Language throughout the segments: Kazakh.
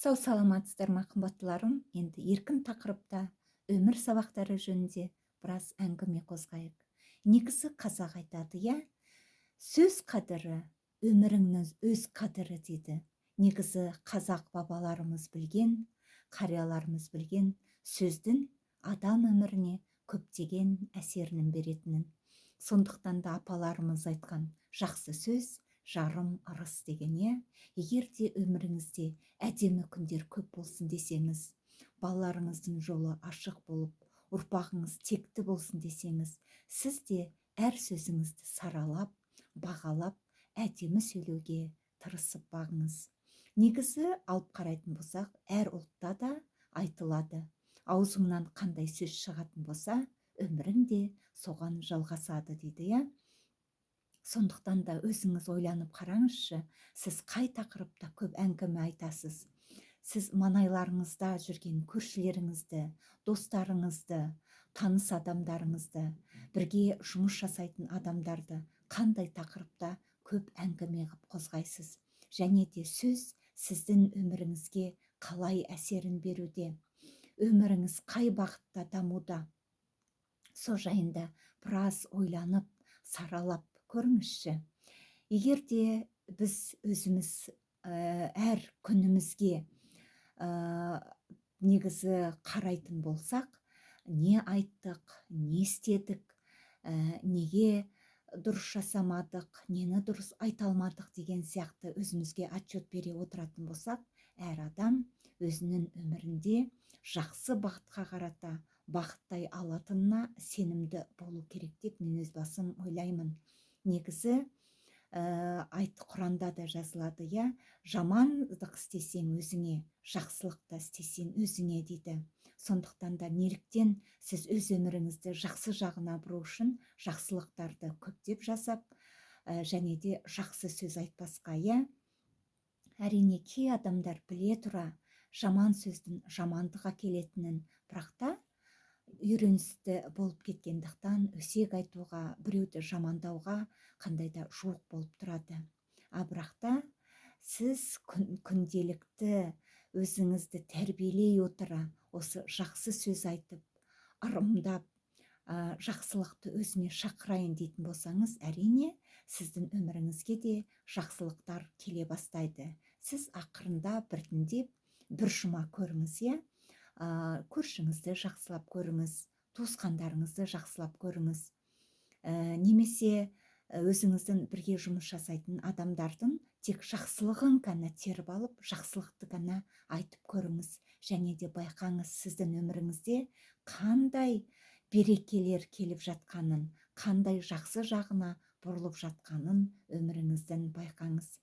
Сау саламатсыздар ма қымбаттыларым? Енді еркін тақырыпта өмір сабақтары жөнінде біраз әңгіме қозғайық. Негізі қазақ айтады, я, сөз қадірі өміріңнің өз қадірі дейді. Негізі қазақ бабаларымыз білген, қарияларымыз білген сөздің адам өміріне көптеген әсерінің беретінін. Сондықтан да апаларымыз айтқан жақсы сөз жарым ырыс деген, е. Егер де өміріңізде әдемі күндер көп болсын десеңіз, балаларыңыздың жолы ашық болып, ұрпағыңыз текті болсын десеңіз, сіз де әр сөзіңізді саралап, бағалап, әдемі сөйлеуге тырысып бағыңыз. Негізі алып қарайтын болсақ, әр ұлтта да айтылады. Аузыңнан қандай сөз шығатын болса, өмірің де соған жалғасады дейді, я. Сондықтан да өзіңіз ойланып қараңызшы, сіз қай тақырыпта көп әңгіме айтасыз? Сіз маңайларыңызда жүрген көршілеріңізді, достарыңызды, таныс адамдарыңызды, бірге жұмыс жасайтын адамдарды қандай тақырыпта көп әңгіме қып қозғайсыз? Және де сөз сіздің өміріңізге қалай әсерін беруде? Өміріңіз қай бағытта дамуда? Со жайында біраз ойланып, саралап көріңізші. Егер де біз өзіміз әр күнімізге негізі қарайтын болсақ, не айттық, не істедік, неге дұрыс жасамадық, нені дұрыс айта алмадық деген сияқты өзімізге отчет бере отыратын болсақ, әр адам өзінің өмірінде жақсы бағытқа қарата бақыттай алатынына сенімді болу керек деп мен өз басым ойлаймын. Негізі Құранда да жазылады, я, жамандық істесең өзіңе, жақсылық та істесең өзіңе дейді. Сондықтан да неліктен сіз өз өміріңізді жақсы жағына бұру үшін жақсылықтарды көптеп жасап, және де жақсы сөз айтпасқа, я. Әрине кей адамдар біле тұра жаман сөздің жамандық әкелетінін, бірақ та үйреністі болып кеткендіктен өсек айтуға, біреуді жамандауға қандай да жуық болып тұрады. Бірақ та сіз күнделікті өзіңізді тәрбиелей отыра, осы жақсы сөз айтып, ырымдап, жақсылықты өзіне шақырайын дейтін болсаңыз, әрине сіздің өміріңізге де жақсылықтар келе бастайды. Сіз ақырында біртіндеп бір жұма көріңіз, е. Көршіңізді жақсылап көріңіз, туысқандарыңызды жақсылап көріңіз. Немесе өзіңіздің бірге жұмыс жасайтын адамдардың тек жақсылығын ғана теріп алып, жақсылықты ғана айтып көріңіз. Және де байқаңыз, сіздің өміріңізде қандай берекелер келіп жатқанын, қандай жақсы жағына бұрылып жатқанын өміріңізден байқаңыз.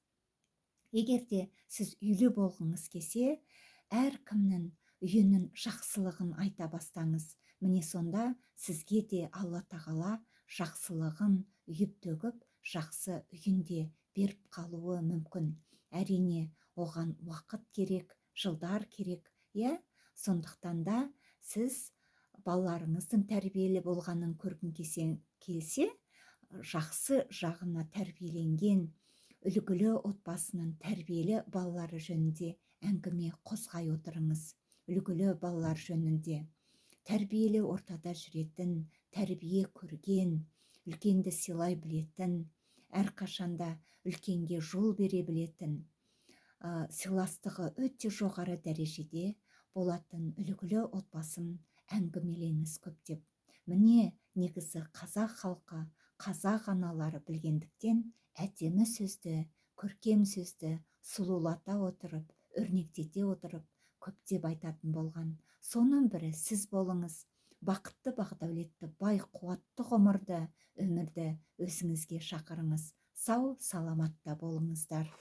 Егер де сіз үйлі болғыңыз келсе, әркімнің үйінің жақсылығын айта бастаңыз. Міне сонда сізге де Алла тағала жақсылығын үйіп төгіп, жақсы үйінде беріп қалуы мүмкін. Әрине, оған уақыт керек, жылдар керек, е. Сондықтан да сіз балаларыңыздың тәрбиелі болғанын көргің келсе, жақсы жағына тәрбиеленген үлгілі отбасының тәрбиелі балалары жөнінде әңгіме қозғай отырыңыз. Үлгілі балалар жөнінде тәрбиелі ортада жүретін, тәрбие көрген, үлкенді сыйлай білетін, әрқашанда үлкенге жол бере білетін, сыйластығы өте жоғары дәрежеде болатын үлгілі отбасын әңгімелеңіз көптеп. Міне негізі қазақ халқы, қазақ аналары білгендіктен әдемі сөзді, көркем сөзді сұлулата отырып, өрнектете отырып, көптеп айтатын болған. Соның бірі сіз болыңыз. Бақытты, бақдәулетті, бай, қуатты өмірді өзіңізге шақырыңыз. Сау, саламатта болыңыздар.